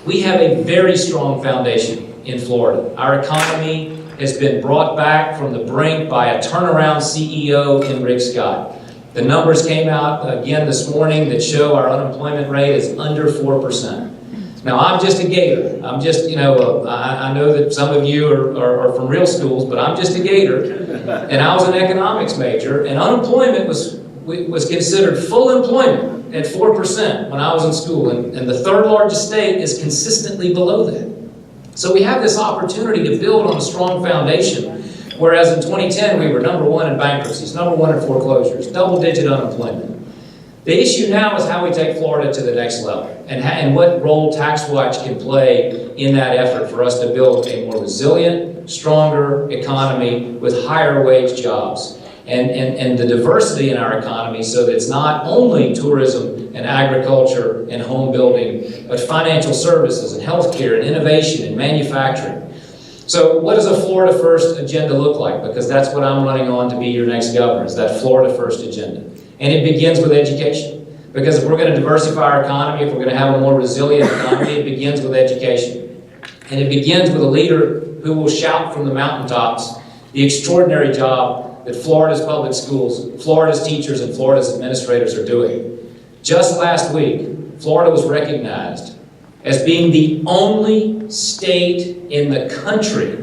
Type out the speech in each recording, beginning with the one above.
We have a very strong foundation in Florida. Our economy has been brought back from the brink by a turnaround CEO in Rick Scott. The numbers came out again this morning that show our unemployment rate is under 4%. Now, I'm just a Gator. I'm just, I know that some of you are from real schools, but I'm just a Gator. And I was an economics major, and unemployment was considered full employment at 4% when I was in school. And the third largest state is consistently below that. So we have this opportunity to build on a strong foundation. Whereas in 2010, we were number 1 in bankruptcies, number 1 in foreclosures, double-digit unemployment. The issue now is how we take Florida to the next level and what role TaxWatch can play in that effort for us to build a more resilient, stronger economy with higher wage jobs and the diversity in our economy so that it's not only tourism and agriculture and home building, but financial services and healthcare and innovation and manufacturing. So what does a Florida First agenda look like? Because that's what I'm running on to be your next governor, is that Florida First agenda. And it begins with education. Because if we're going to diversify our economy, if we're going to have a more resilient economy, it begins with education. And it begins with a leader who will shout from the mountaintops the extraordinary job that Florida's public schools, Florida's teachers, and Florida's administrators are doing. Just last week, Florida was recognized as being the only state in the country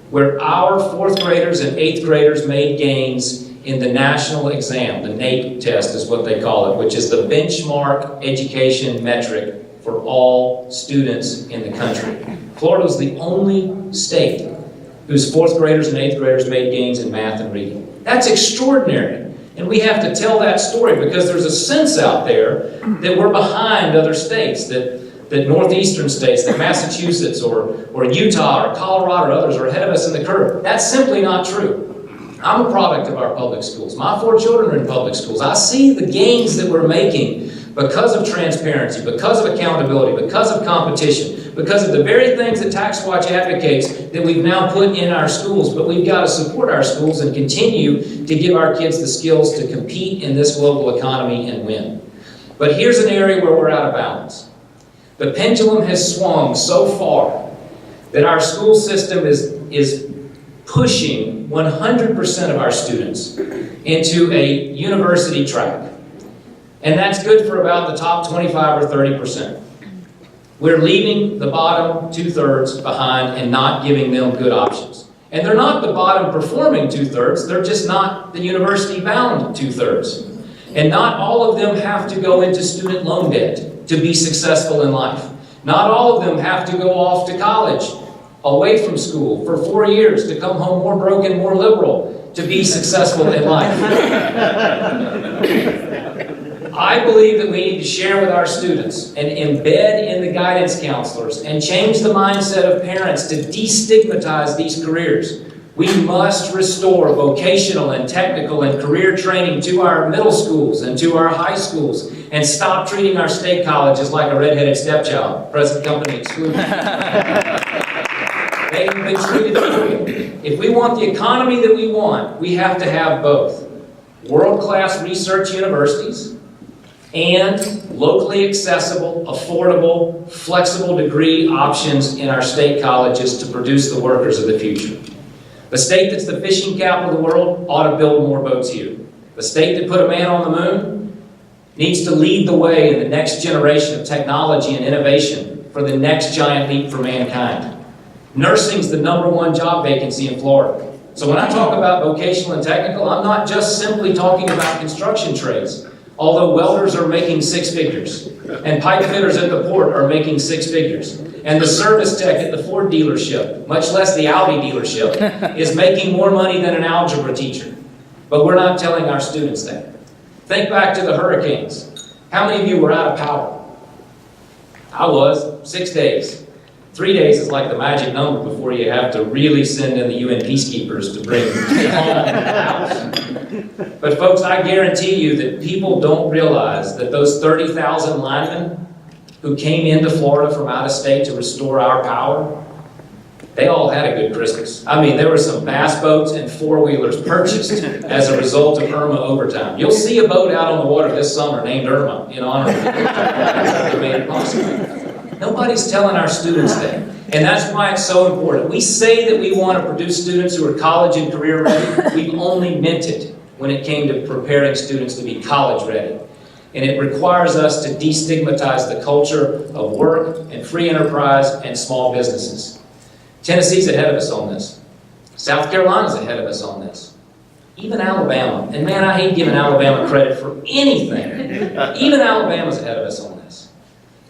where our 4th graders and 8th graders made gains in the national exam. The NAEP test is what they call it, which is the benchmark education metric for all students in the country. Florida was the only state whose 4th graders and 8th graders made gains in math and reading. That's extraordinary. And we have to tell that story because there's a sense out there that we're behind other states, that northeastern states, that Massachusetts or Utah or Colorado or others are ahead of us in the curve. That's simply not true. I'm a product of our public schools. My 4 children are in public schools. I see the gains that we're making because of transparency, because of accountability, because of competition, because of the very things that TaxWatch advocates that we've now put in our schools. But we've got to support our schools and continue to give our kids the skills to compete in this global economy and win. But here's an area where we're out of balance. The pendulum has swung so far that our school system is pushing 100% of our students into a university track. And that's good for about the top 25 or 30%. We're leaving the bottom 2/3 behind and not giving them good options. And they're not the bottom performing 2/3, they're just not the university bound 2/3. And not all of them have to go into student loan debt to be successful in life. Not all of them have to go off to college, away from school for 4 years to come home more broken, more liberal to be successful in life. I believe that we need to share with our students and embed in the guidance counselors and change the mindset of parents to destigmatize these careers. We must restore vocational and technical and career training to our middle schools and to our high schools and stop treating our state colleges like a redheaded stepchild, present company excluded. They've been treated poorly. If we want the economy that we want, we have to have both world-class research universities and locally accessible, affordable, flexible degree options in our state colleges to produce the workers of the future. The state that's the fishing capital of the world ought to build more boats here. The state that put a man on the moon needs to lead the way in the next generation of technology and innovation for the next giant leap for mankind. Nursing's the #1 job vacancy in Florida. So when I talk about vocational and technical, I'm not just simply talking about construction trades. Although welders are making 6 figures, and pipe fitters at the port are making 6 figures, and the service tech at the Ford dealership, much less the Audi dealership, is making more money than an algebra teacher. But we're not telling our students that. Think back to the hurricanes. How many of you were out of power? I was, 6 days. 3 days is like the magic number before you have to really send in the UN peacekeepers to bring calm in the house. But folks, I guarantee you that people don't realize that those 30,000 linemen who came into Florida from out of state to restore our power, they all had a good Christmas. I mean, there were some bass boats and 4-wheelers purchased as a result of Irma overtime. You'll see a boat out on the water this summer named Irma in honor of the that made it possible. Nobody's telling our students that. And that's why it's so important. We say that we want to produce students who are college and career ready. We've only meant it when it came to preparing students to be college ready. And it requires us to destigmatize the culture of work and free enterprise and small businesses. Tennessee's ahead of us on this. South Carolina's ahead of us on this. Even Alabama. And man, I hate giving Alabama credit for anything. Even Alabama's ahead of us on this.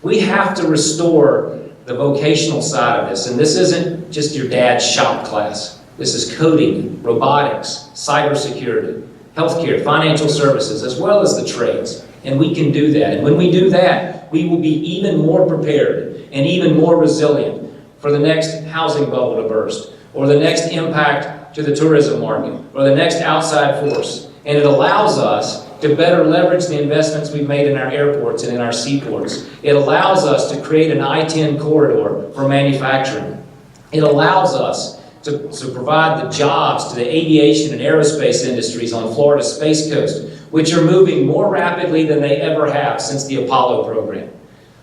We have to restore the vocational side of this. And this isn't just your dad's shop class. This is coding, robotics, cybersecurity, healthcare, financial services, as well as the trades. And we can do that. And when we do that, we will be even more prepared and even more resilient for the next housing bubble to burst, or the next impact to the tourism market, or the next outside force. And it allows us to better leverage the investments we've made in our airports and in our seaports. It allows us to create an I-10 corridor for manufacturing. It allows us to provide the jobs to the aviation and aerospace industries on Florida's Space Coast, which are moving more rapidly than they ever have since the Apollo program.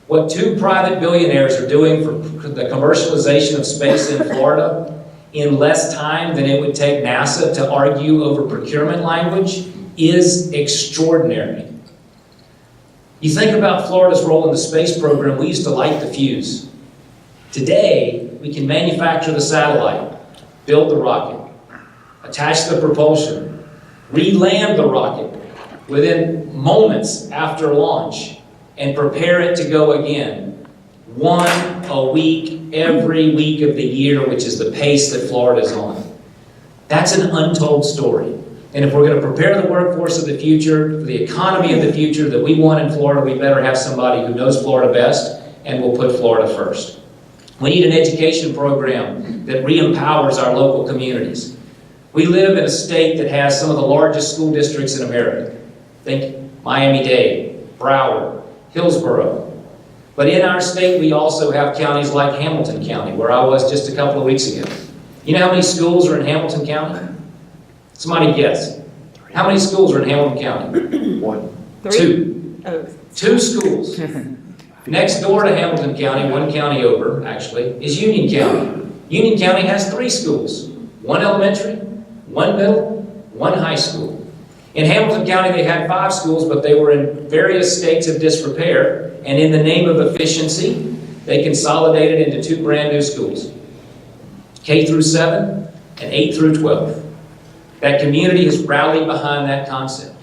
What two private billionaires are doing for the commercialization of space in Florida in less time than it would take NASA to argue over procurement language is extraordinary. You think about Florida's role in the space program, we used to light the fuse. Today, we can manufacture the satellite, build the rocket, attach the propulsion, re-land the rocket within moments after launch, and prepare it to go again. One a week, every week of the year, which is the pace that Florida's on. That's an untold story. And if we're going to prepare the workforce of the future, for the economy of the future that we want in Florida, we better have somebody who knows Florida best and will put Florida first. We need an education program that re-empowers our local communities. We live in a state that has some of the largest school districts in America. Think Miami-Dade, Broward, Hillsborough. But in our state, we also have counties like Hamilton County, where I was just a couple of weeks ago. You know how many schools are in Hamilton County? Somebody guess. How many schools are in Hamilton County? One. Two. Oh. 2 schools. Next door to Hamilton County, one county over, actually, is Union County. Union County has 3 schools. 1 elementary, 1 middle, 1 high school. In Hamilton County, they had 5 schools, but they were in various states of disrepair, and in the name of efficiency, they consolidated into 2 brand new schools, K through 7 and 8 through 12. That community has rallied behind that concept.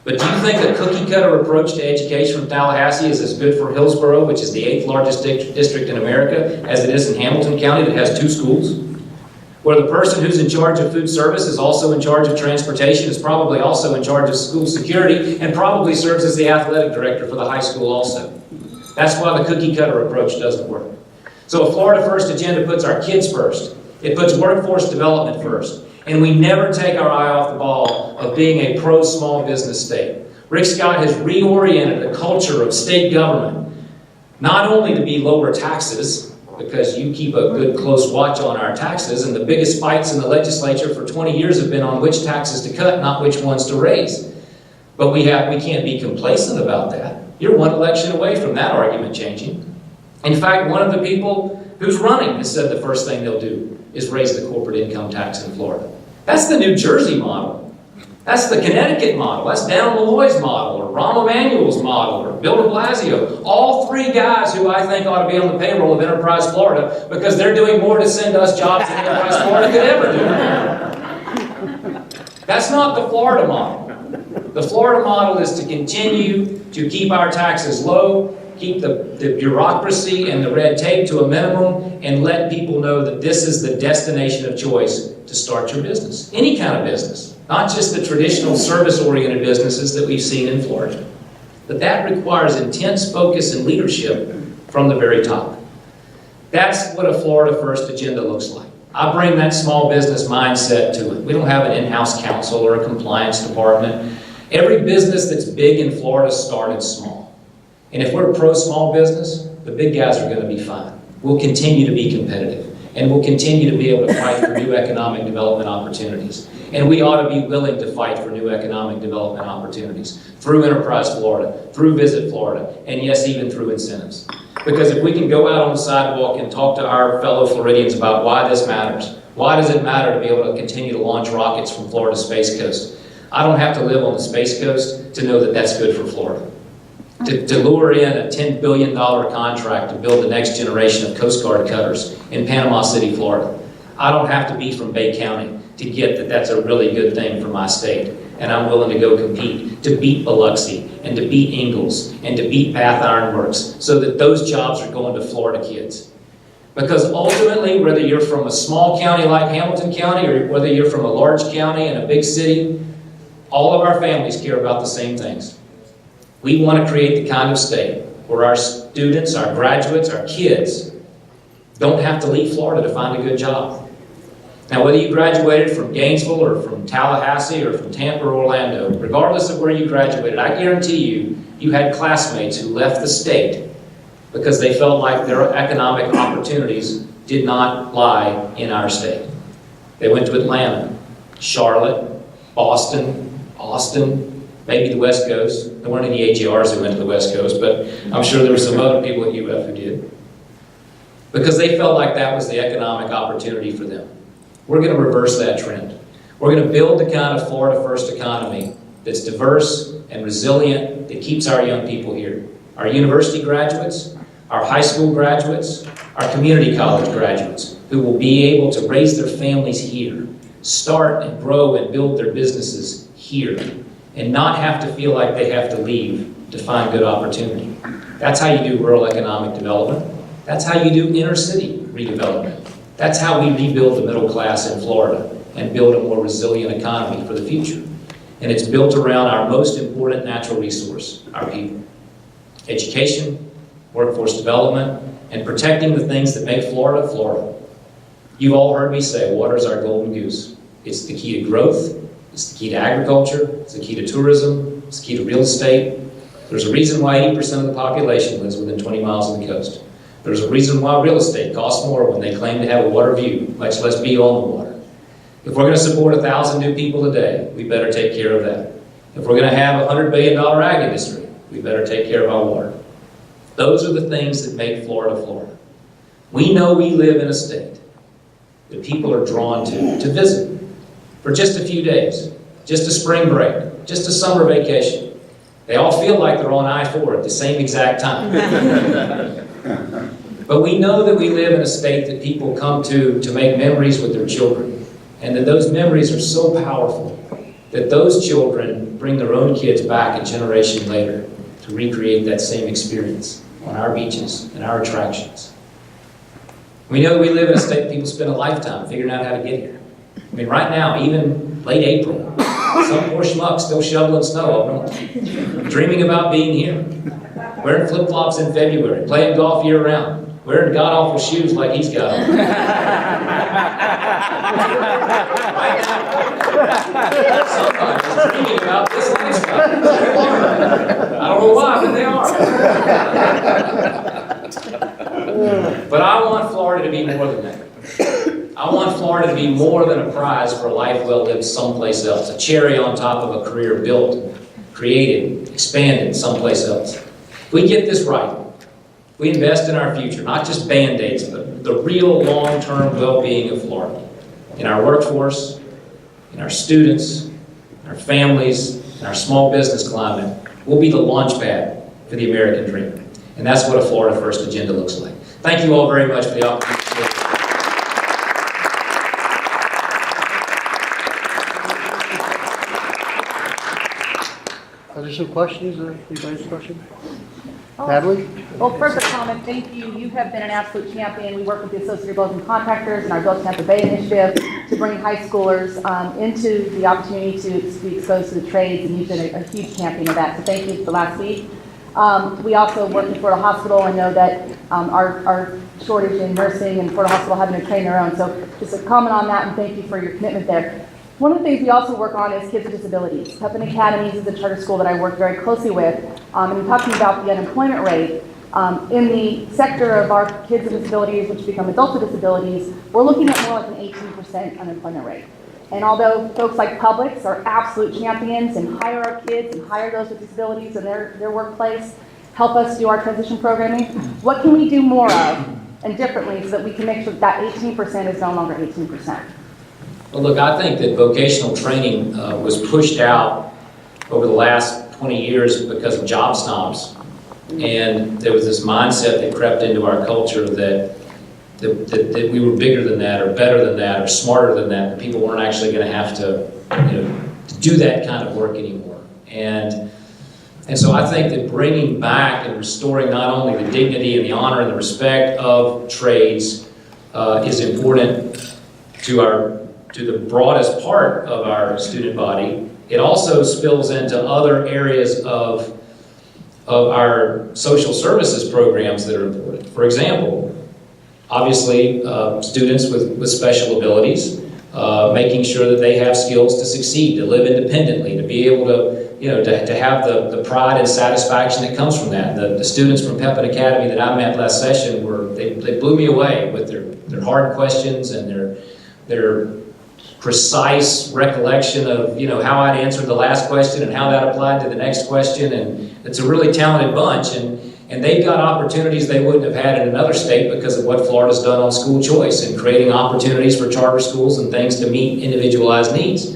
But do you think a cookie-cutter approach to education from Tallahassee is as good for Hillsborough, which is the 8th largest district in America, as it is in Hamilton County that has 2 schools? Where the person who's in charge of food service is also in charge of transportation, is probably also in charge of school security, and probably serves as the athletic director for the high school also. That's why the cookie-cutter approach doesn't work. So a Florida First agenda puts our kids first. It puts workforce development first. And we never take our eye off the ball of being a pro-small business state. Rick Scott has reoriented the culture of state government, not only to be lower taxes, because you keep a good close watch on our taxes, and the biggest fights in the legislature for 20 years have been on which taxes to cut, not which ones to raise. But we can't be complacent about that. You're one election away from that argument changing. In fact, one of the people who's running has said the first thing they'll do is raise the corporate income tax in Florida. That's the New Jersey model. That's the Connecticut model. That's Dan Malloy's model, or Rahm Emanuel's model, or Bill de Blasio. All 3 guys who I think ought to be on the payroll of Enterprise Florida because they're doing more to send us jobs than Enterprise Florida could ever do. That's not the Florida model. The Florida model is to continue to keep our taxes low, keep the bureaucracy and the red tape to a minimum, and let people know that this is the destination of choice to start your business. Any kind of business. Not just the traditional service-oriented businesses that we've seen in Florida. But that requires intense focus and leadership from the very top. That's what a Florida First agenda looks like. I bring that small business mindset to it. We don't have an in-house counsel or a compliance department. Every business that's big in Florida started small. And if we're pro-small business, the big guys are going to be fine. We'll continue to be competitive. And we'll continue to be able to fight for new economic development opportunities. And we ought to be willing to fight for new economic development opportunities through Enterprise Florida, through Visit Florida, and yes, even through incentives. Because if we can go out on the sidewalk and talk to our fellow Floridians about why this matters, why does it matter to be able to continue to launch rockets from Florida's Space Coast? I don't have to live on the Space Coast to know that that's good for Florida. To lure in a $10 billion contract to build the next generation of Coast Guard cutters in Panama City, Florida. I don't have to be from Bay County to get that that's a really good thing for my state. And I'm willing to go compete to beat Biloxi and to beat Ingalls and to beat Bath Iron Works so that those jobs are going to Florida kids. Because ultimately, whether you're from a small county like Hamilton County or whether you're from a large county and a big city, all of our families care about the same things. We want to create the kind of state where our students, our graduates, our kids don't have to leave Florida to find a good job. Now, whether you graduated from Gainesville or from Tallahassee or from Tampa or Orlando, regardless of where you graduated, I guarantee you, you had classmates who left the state because they felt like their economic opportunities did not lie in our state. They went to Atlanta, Charlotte, Boston, Austin, maybe the West Coast. There weren't any AGRs who went to the West Coast, but I'm sure there were some other people at UF who did. Because they felt like that was the economic opportunity for them. We're going to reverse that trend. We're going to build the kind of Florida First economy that's diverse and resilient, that keeps our young people here. Our university graduates, our high school graduates, our community college graduates, who will be able to raise their families here, start and grow and build their businesses here, and not have to feel like they have to leave to find good opportunity. That's how you do rural economic development. That's how you do inner city redevelopment. That's how we rebuild the middle class in Florida and build a more resilient economy for the future. And it's built around our most important natural resource, our people. Education, workforce development, and protecting the things that make Florida, Florida. You've all heard me say, water's our golden goose. It's the key to growth, it's the key to agriculture, it's the key to tourism, it's the key to real estate. There's a reason why 80% of the population lives within 20 miles of the coast. There's a reason why real estate costs more when they claim to have a water view, much less be on the water. If we're going to support 1,000 new people a day, we better take care of that. If we're going to have a $100 billion ag industry, we better take care of our water. Those are the things that make Florida, Florida. We know we live in a state that people are drawn to visit for just a few days, just a spring break, just a summer vacation. They all feel like they're on I-4 at the same exact time. But we know that we live in a state that people come to make memories with their children, and that those memories are so powerful that those children bring their own kids back a generation later to recreate that same experience on our beaches and our attractions. We know that we live in a state that people spend a lifetime figuring out how to get here. I mean, right now, even late April, some poor schmuck still shoveling snow up north, dreaming about being here, wearing flip-flops in February, playing golf year-round, wearing god-awful shoes like he's got on. Sometimes he's dreaming about this lifestyle. I don't know why, but they are. But I want Florida to be more than that. I want Florida to be more than a prize for a life well lived someplace else, a cherry on top of a career built, created, expanded someplace else. If we get this right, we invest in our future, not just Band-Aids, but the real long-term well-being of Florida, in our workforce, in our students, in our families, in our small business climate. We'll be the launch pad for the American dream. And that's what a Florida First agenda looks like. Thank you all very much for the opportunity. Are there some questions? Anybody's question? Natalie? Well, first a comment, thank you. You have been an absolute champion. We work with the Associated Builders and Contractors and our Build Tampa Bay initiative to bring high schoolers into the opportunity to be exposed to the trades, and you've been a huge champion of that. So thank you for last week. We also work with Florida Hospital and know that our shortage in nursing and Florida Hospital having to train their own. So just a comment on that, and thank you for your commitment there. One of the things we also work on is kids with disabilities. Pepin Academies is a charter school that I work very closely with. And talking about the unemployment rate, in the sector of our kids with disabilities, which become adults with disabilities, we're looking at more like an 18% unemployment rate. And although folks like Publix are absolute champions and hire our kids and hire those with disabilities in their workplace, help us do our transition programming. What can we do more of and differently so that we can make sure that 18% is no longer 18%? Well, look, I think that vocational training was pushed out over the last 20 years because of job snobs. And there was this mindset that crept into our culture that we were bigger than that, or better than that, or smarter than that people weren't actually going to have to, to do that kind of work anymore. And so I think that bringing back and restoring not only the dignity and the honor and the respect of trades is important to the broadest part of our student body. It also spills into other areas of our social services programs that are important. For example, obviously, students with special abilities, making sure that they have skills to succeed, to live independently, to be able to, to have the pride and satisfaction that comes from that. The students from Pepin Academy that I met last session they blew me away with their hard questions and their precise recollection of, how I'd answered the last question and how that applied to the next question. And it's a really talented bunch. And they've got opportunities they wouldn't have had in another state because of what Florida's done on school choice and creating opportunities for charter schools and things to meet individualized needs.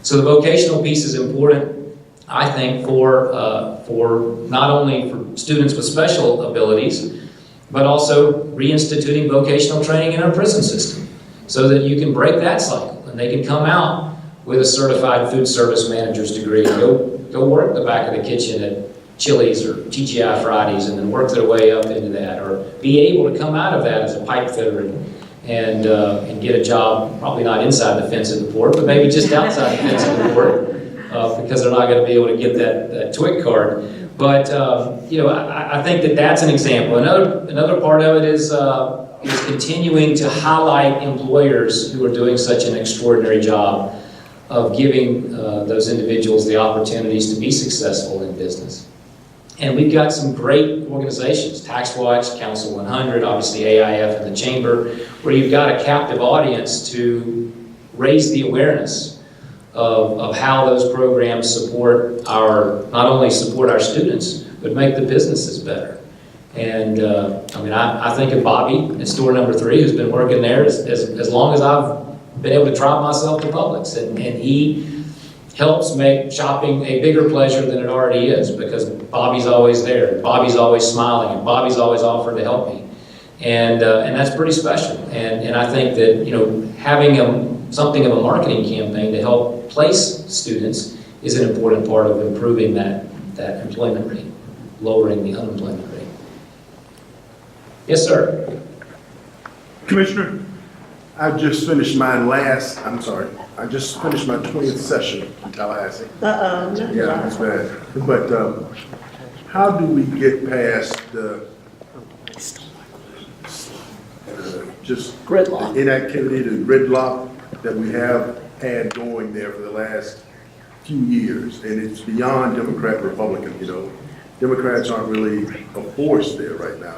So the vocational piece is important, I think, for not only for students with special abilities, but also reinstituting vocational training in our prison system so that you can break that cycle and they can come out with a certified food service manager's degree and go work the back of the kitchen at Chili's or TGI Fridays and then work their way up into that, or be able to come out of that as a pipe fitter and get a job, probably not inside the fence of the port, but maybe just outside the fence of the port, because they're not going to be able to get that TWIC card. But I think that that's an example. Another part of it is continuing to highlight employers who are doing such an extraordinary job of giving those individuals the opportunities to be successful in business. And we've got some great organizations, TaxWatch, Council 100, obviously AIF and the Chamber, where you've got a captive audience to raise the awareness of how those programs not only support our students, but make the businesses better. And I think of Bobby at store number 3, who's been working there as long as I've been able to drive myself to Publix, and he helps make shopping a bigger pleasure than it already is, because Bobby's always there, Bobby's always smiling, and Bobby's always offered to help me. And that's pretty special. And I think that, having something of a marketing campaign to help place students is an important part of improving that employment rate, lowering the unemployment rate. Yes, sir. Commissioner, I just finished my 20th session in Tallahassee. Yeah, that's bad. But how do we get past the just Gridlock. the inactivity, the gridlock that we have had going there for the last few years? And it's beyond Democrat, Republican, Democrats aren't really a force there right now.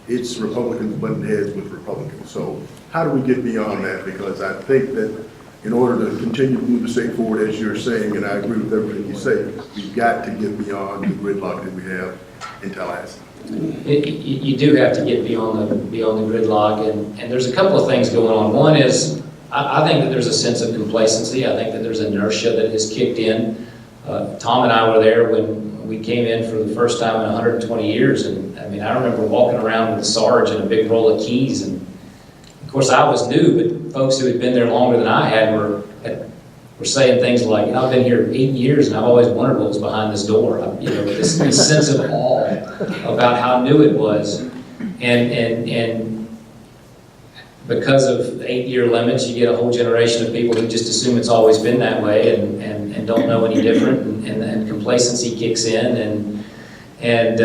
It's Republicans butting heads with Republicans. So how do we get beyond that? Because I think that in order to continue to move the state forward, as you're saying, and I agree with everything you say, we've got to get beyond the gridlock that we have in Tallahassee. You do have to get beyond the gridlock, and there's a couple of things going on. One is, I think that there's a sense of complacency. I think that there's inertia that has kicked in. Tom and I were there when we came in for the first time in 120 years, and I remember walking around with a Sarge and a big roll of keys, and of course I was new, but folks who had been there longer than I had were saying things like, I've been here 8 years and I've always wondered what was behind this door. This sense of awe about how new it was, and because of the 8-year limits, you get a whole generation of people who just assume it's always been that way and don't know any different, and complacency kicks in, and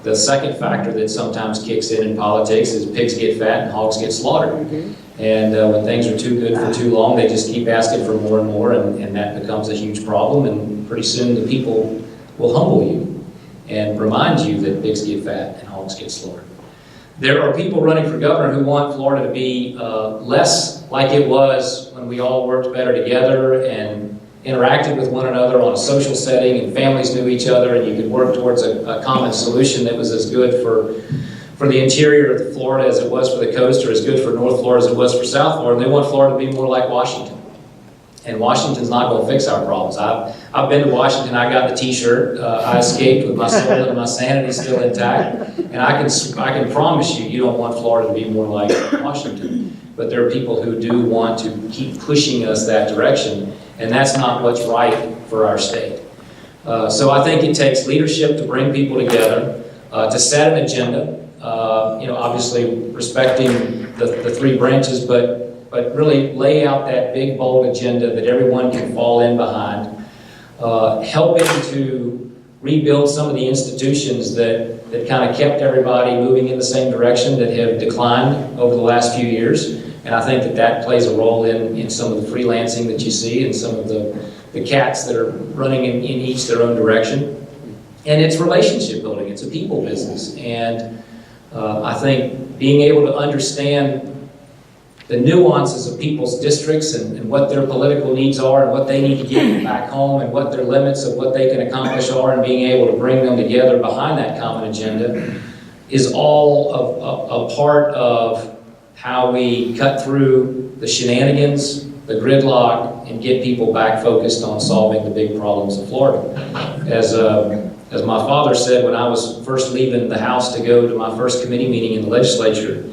the second factor that sometimes kicks in politics is pigs get fat and hogs get slaughtered. And when things are too good for too long, they just keep asking for more and more, and that becomes a huge problem, and pretty soon the people will humble you and remind you that pigs get fat and hogs get slaughtered. There are people running for governor who want Florida to be less like it was when we all worked better together and interacted with one another on a social setting, and families knew each other, and you could work towards a common solution that was as good for the interior of Florida as it was for the coast, or as good for North Florida as it was for South Florida. And they want Florida to be more like Washington. And Washington's not going to fix our problems. I've been to Washington. I got the T-shirt. I escaped with my soul and my sanity still intact. And I can promise you, you don't want Florida to be more like Washington. But there are people who do want to keep pushing us that direction, and that's not what's right for our state. So I think it takes leadership to bring people together, to set an agenda. Obviously respecting the three branches, but really lay out that big, bold agenda that everyone can fall in behind, helping to rebuild some of the institutions that kind of kept everybody moving in the same direction that have declined over the last few years. And I think that plays a role in some of the freelancing that you see and some of the cats that are running in each their own direction. And it's relationship building. It's a people business. And I think being able to understand the nuances of people's districts and what their political needs are and what they need to get back home and what their limits of what they can accomplish are, and being able to bring them together behind that common agenda is all a part of how we cut through the shenanigans, the gridlock, and get people back focused on solving the big problems of Florida. As my father said when I was first leaving the house to go to my first committee meeting in the legislature,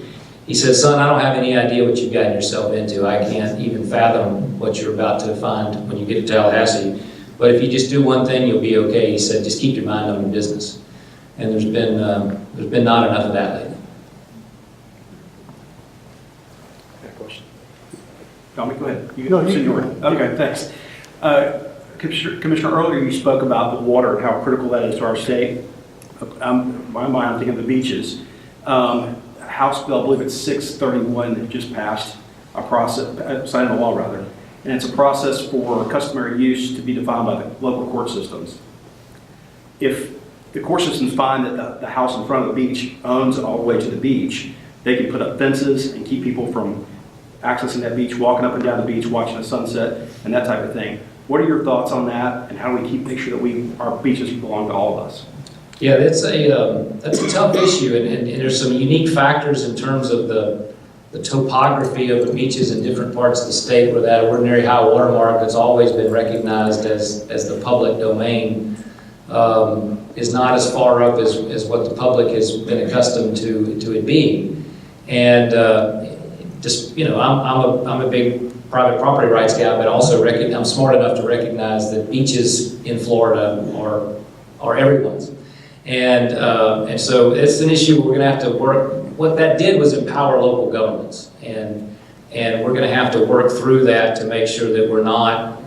he said, "Son, I don't have any idea what you've gotten yourself into. I can't even fathom what you're about to find when you get to Tallahassee. But if you just do one thing, you'll be okay." He said, "Just keep your mind on your business." And there's been not enough of that lately. Question. Tommy, go ahead. No, you can. Okay, thanks. Commissioner, earlier you spoke about the water and how critical that is to our state. In my mind, I'm thinking of the beaches. House bill, I believe it's 631, just passed a process, signed into law rather, and it's a process for customary use to be defined by the local court systems. If the court systems find that the house in front of the beach owns all the way to the beach, they can put up fences and keep people from accessing that beach, walking up and down the beach, watching the sunset, and that type of thing. What are your thoughts on that, and how do we make sure that our beaches belong to all of us? Yeah, that's a tough issue, and there's some unique factors in terms of the topography of the beaches in different parts of the state where that ordinary high water mark that's always been recognized as the public domain is not as far up as what the public has been accustomed to it being. And I'm a big private property rights guy, but also I'm smart enough to recognize that beaches in Florida are everyone's. And so it's an issue we're going to have to work. What that did was empower local governments, and we're going to have to work through that to make sure that we're not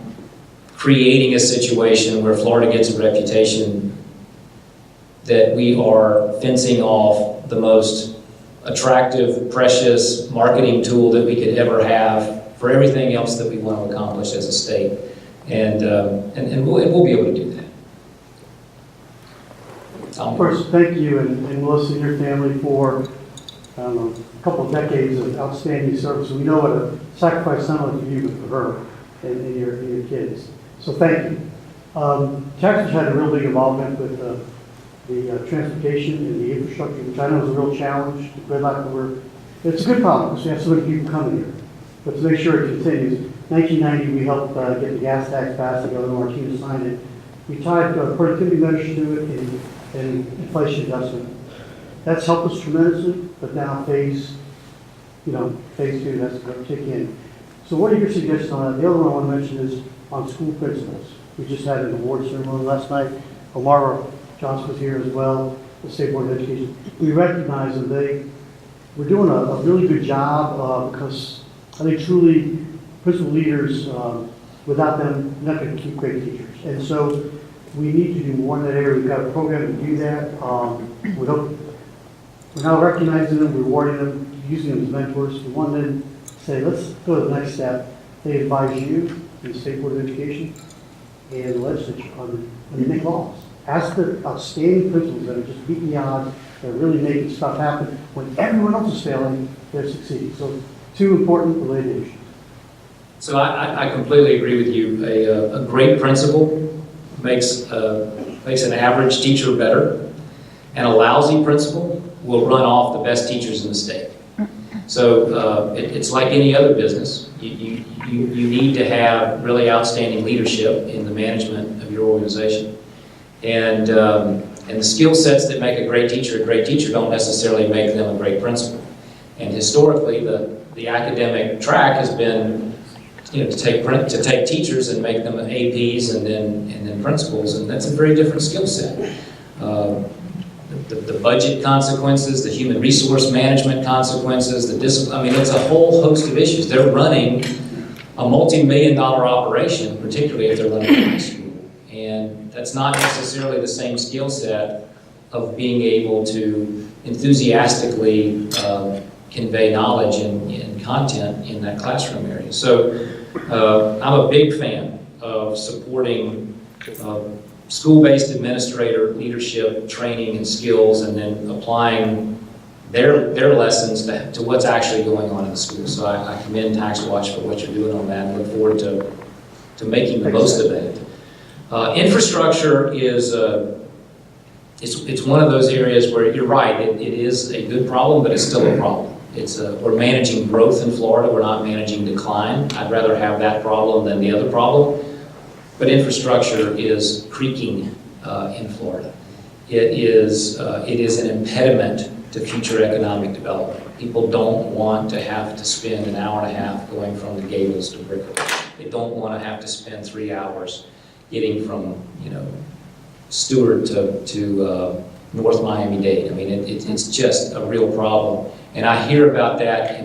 creating a situation where Florida gets a reputation that we are fencing off the most attractive, precious marketing tool that we could ever have for everything else that we want to accomplish as a state, and we'll be able to do that. First, thank you and Melissa and your family for a couple of decades of outstanding service. We know what a sacrifice not only for you, but for her and your kids. So thank you. TaxWatch had a real big involvement with the transportation and the infrastructure, which I know is a real challenge. It's a good problem because we have so many people coming here. But to make sure it continues, 1990 we helped get the gas tax passed. The Governor Martinez signed it. We tied productivity measures to it and inflation adjustment. That's helped us tremendously, but now phase 2 has to kick in. So what are your suggestions on that? The other one I want to mention is on school principals. We just had an award ceremony last night. Omar Johnson was here as well, the State Board of Education. We recognize that we're doing a really good job because I think truly principal leaders, without them, you're not going to keep great teachers. And so we need to do more in that area. We've got a program to do that. We're now recognizing them, rewarding them, using them as mentors. We want them to say, let's go to the next step. They advise you, the State Board of Education, and the legislature when they make laws. Ask the outstanding principals that are just beating the odds, that are really making stuff happen. When everyone else is failing, they're succeeding. So 2 important related issues. So I completely agree with you. A great principal makes an average teacher better, and a lousy principal will run off the best teachers in the state. So it's like any other business. You need to have really outstanding leadership in the management of your organization. And the skill sets that make a great teacher don't necessarily make them a great principal. And historically, the academic track has been, to take teachers and make them APs and then principals, and that's a very different skill set. The budget consequences, the human resource management consequences, the discipline, I mean, it's a whole host of issues. They're running a multi-million-dollar operation, particularly if they're running a high school. And that's not necessarily the same skill set of being able to enthusiastically convey knowledge and content in that classroom area. So I'm a big fan of supporting school-based administrator leadership, training, and skills, and then applying their lessons to what's actually going on in the school. So I commend TaxWatch for what you're doing on that, and look forward to making the most of it. Infrastructure is it's one of those areas where you're right. It is a good problem, but it's still a problem. We're managing growth in Florida. We're not managing decline. I'd rather have that problem than the other problem. But infrastructure is creaking in Florida. It is an impediment to future economic development. People don't want to have to spend an hour and a half going from the Gables to Brickell. They don't want to have to spend 3 hours getting from Stewart to North Miami-Dade. I mean, it's just a real problem. And I hear about that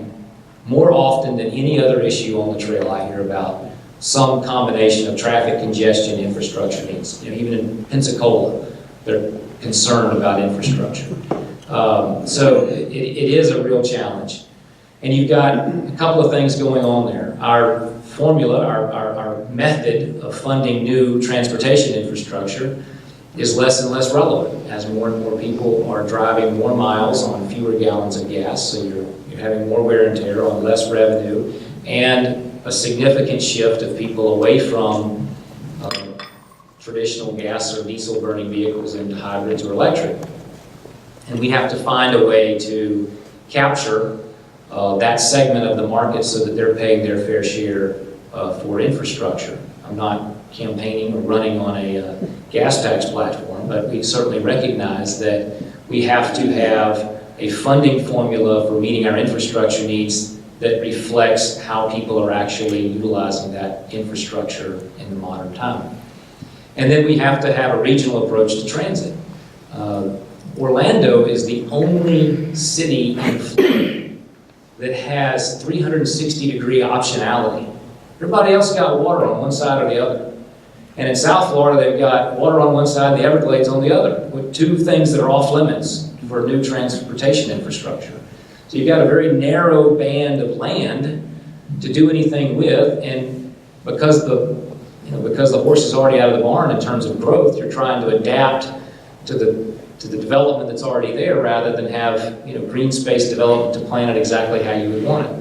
more often than any other issue on the trail. I hear about some combination of traffic congestion, infrastructure needs. Even in Pensacola, they're concerned about infrastructure. So it is a real challenge. And you've got a couple of things going on there. Our formula, our method of funding new transportation infrastructure is less and less relevant as more and more people are driving more miles on fewer gallons of gas. So you're having more wear and tear on less revenue, and a significant shift of people away from traditional gas or diesel burning vehicles into hybrids or electric. And we have to find a way to capture that segment of the market so that they're paying their fair share for infrastructure. I'm not campaigning or running on a gas tax platform, but we certainly recognize that we have to have a funding formula for meeting our infrastructure needs that reflects how people are actually utilizing that infrastructure in the modern time. And then we have to have a regional approach to transit. Orlando is the only city in Florida that has 360-degree optionality. Everybody else got water on one side or the other. And in South Florida, they've got water on one side and the Everglades on the other, with two things that are off limits for new transportation infrastructure. So you've got a very narrow band of land to do anything with, and because the horse is already out of the barn in terms of growth, you're trying to adapt to the development that's already there rather than have green space development to plan it exactly how you would want it.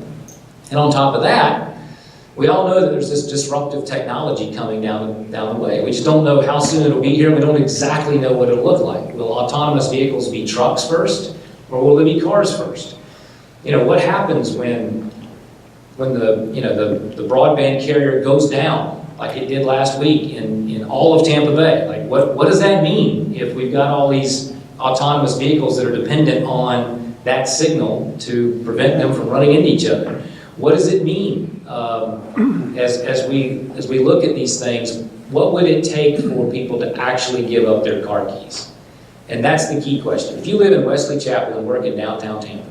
And on top of that, we all know that there's this disruptive technology coming down the way. We just don't know how soon it'll be here. We don't exactly know what it'll look like. Will autonomous vehicles be trucks first, or will they be cars first? What happens when the broadband carrier goes down, like it did last week in all of Tampa Bay? Like, what does that mean if we've got all these autonomous vehicles that are dependent on that signal to prevent them from running into each other? What does it mean as we look at these things? What would it take for people to actually give up their car keys? And that's the key question. If you live in Wesley Chapel and work in downtown Tampa,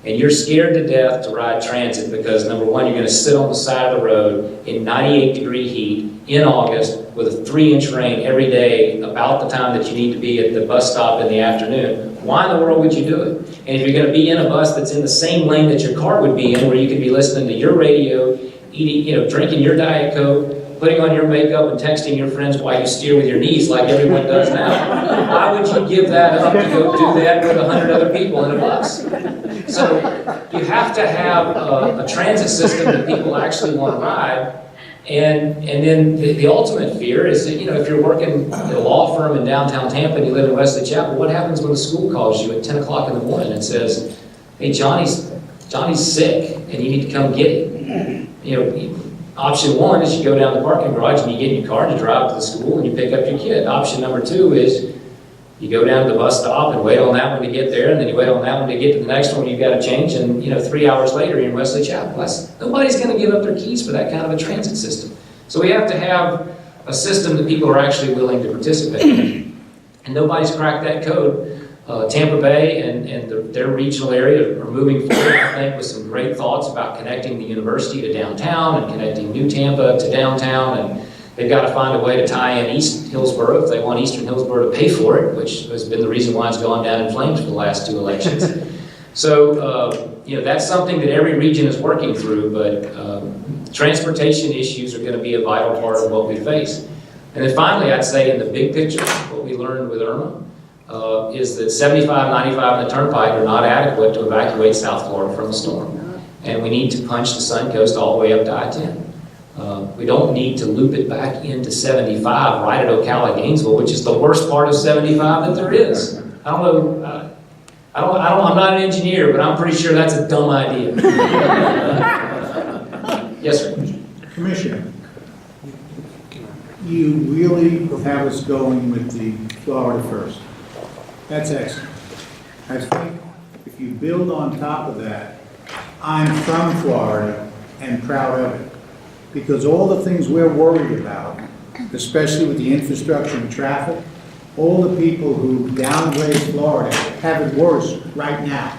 and you're scared to death to ride transit because, number one, you're going to sit on the side of the road in 98-degree heat in August with a 3-inch rain every day about the time that you need to be at the bus stop in the afternoon, why in the world would you do it? And if you're going to be in a bus that's in the same lane that your car would be in, where you could be listening to your radio, eating, drinking your Diet Coke, putting on your makeup and texting your friends while you steer with your knees like everyone does now. Why would you give that up to go do that with 100 other people in a bus? So you have to have a transit system that people actually want to ride. And then the ultimate fear is that, if you're working at a law firm in downtown Tampa and you live in Wesley Chapel, what happens when the school calls you at 10 o'clock in the morning and says, hey, Johnny's sick and you need to come get him? Option one is you go down the parking garage and you get in your car and you drive to the school and you pick up your kid. Option number two is you go down to the bus stop and wait on that one to get there, and then you wait on that one to get to the next one you've got to change, and 3 hours later you're in Wesley Chapel. Nobody's going to give up their keys for that kind of a transit system. So we have to have a system that people are actually willing to participate in. And nobody's cracked that code. Tampa Bay and their regional area are moving forward, I think, with some great thoughts about connecting the university to downtown and connecting New Tampa to downtown, and they've got to find a way to tie in East Hillsborough if they want Eastern Hillsborough to pay for it, which has been the reason why it's gone down in flames for the last 2 elections. So, that's something that every region is working through, but transportation issues are going to be a vital part of what we face. And then finally, I'd say in the big picture, what we learned with Irma is that 75, 95, and the Turnpike are not adequate to evacuate South Florida from the storm. And we need to punch the Suncoast all the way up to I-10. We don't need to loop it back into 75 right at Ocala, Gainesville, which is the worst part of 75 that there is. I don't know, I'm not an engineer, but I'm pretty sure that's a dumb idea. Yes, sir. Commissioner, you really have us going with the Florida first. That's excellent. I think if you build on top of that, I'm from Florida and proud of it. Because all the things we're worried about, especially with the infrastructure and traffic, all the people who downgrade Florida have it worse right now,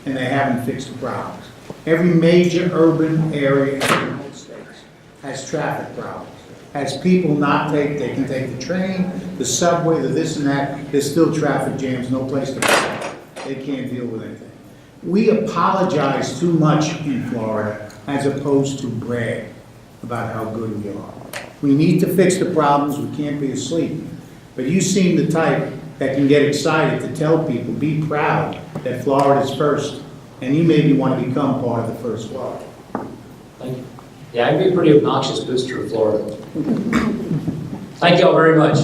and they haven't fixed the problems. Every major urban area in the United States has traffic problems. Has people they can take the train, the subway, the this and that, there's still traffic jams, no place to park. They can't deal with anything. We apologize too much in Florida as opposed to brag about how good we are. We need to fix the problems, we can't be asleep. But you seem the type that can get excited to tell people, be proud that Florida's first, and you maybe want to become part of the first Florida. Thank you. Yeah, I'd be a pretty obnoxious booster of Florida. Thank y'all very much.